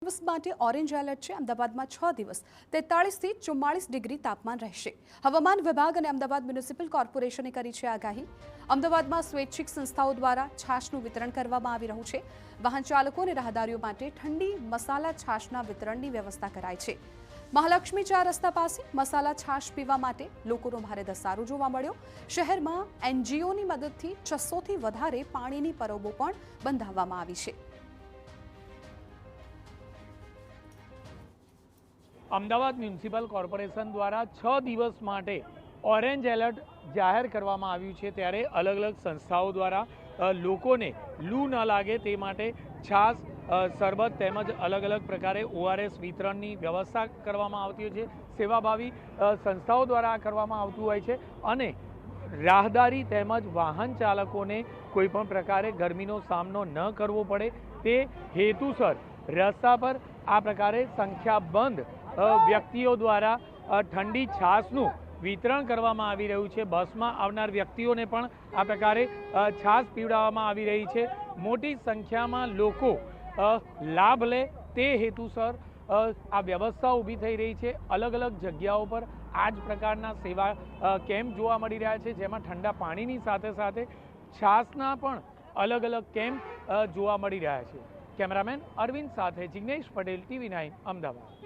દિવસ માટે orange alert છે। અમદાવાદમાં 6 દિવસ 43 થી 44 ડિગ્રી તાપમાન રહેશે। હવામાન વિભાગ અને અમદાવાદ મ્યુનિસિપલ કોર્પોરેશને કરી છે આગાહી। અમદાવાદમાં સ્વૈચ્છિક સંસ્થાઓ દ્વારા છાશનું વિતરણ કરવામાં આવી રહ્યું છે। વાહન ચાલકો અને રાહદારીઓ માટે ઠંડી મસાલા છાશના વિતરણની વ્યવસ્થા કરાઈ છે। મહાલક્ષ્મી 4 રસ્તા પાસે મસાલા છાશ પીવા માટે લોકોનો ભારે ધસારો જોવા મળ્યો। શહેરમાં એનજીઓની મદદથી 600 થી વધારે પાણીની પરબો પણ બંધાવવામાં આવી છે। અમદાવાદ મ્યુનિસિપલ કોર્પોરેશન દ્વારા 6 દિવસ માટે ઓરેન્જ એલર્ટ જાહેર કરવામાં આવ્યું છે। ત્યારે અલગ અલગ સંસ્થાઓ દ્વારા લોકોને લૂ ન લાગે તે માટે છાશ શરબત તેમજ અલગ અલગ પ્રકારે ઓઆરએસ વિતરણની વ્યવસ્થા કરવામાં આવતી હોય છે। સેવાભાવી સંસ્થાઓ દ્વારા આ કરવામાં આવતું હોય છે અને રાહદારી તેમજ વાહન ચાલકોને કોઈપણ પ્રકારે ગરમીનો સામનો ન કરવો પડે તે હેતુસર રસ્તા પર આ પ્રકારે સંખ્યાબંધ વ્યક્તિઓ દ્વારા ઠંડી છાશનું વિતરણ કરવામાં આવી રહ્યું છે। બસમાં આવનાર વ્યક્તિઓને પણ આ પ્રકારે છાશ પીવડાવવામાં આવી રહી છે। મોટી સંખ્યામાં લોકો લાભ લે તે હેતુસર આ વ્યવસ્થા ઊભી થઈ રહી છે। અલગ અલગ જગ્યાઓ પર આ જ પ્રકારના સેવા કેમ્પ જોવા મળી રહ્યા છે, જેમાં ઠંડા પાણીની સાથે સાથે છાશના પણ અલગ અલગ કેમ્પ જોવા મળી રહ્યા છે। કેમેરામેન અરવિંદ સાથે જિગ્નેશ પટેલ, TV9 અમદાવાદ।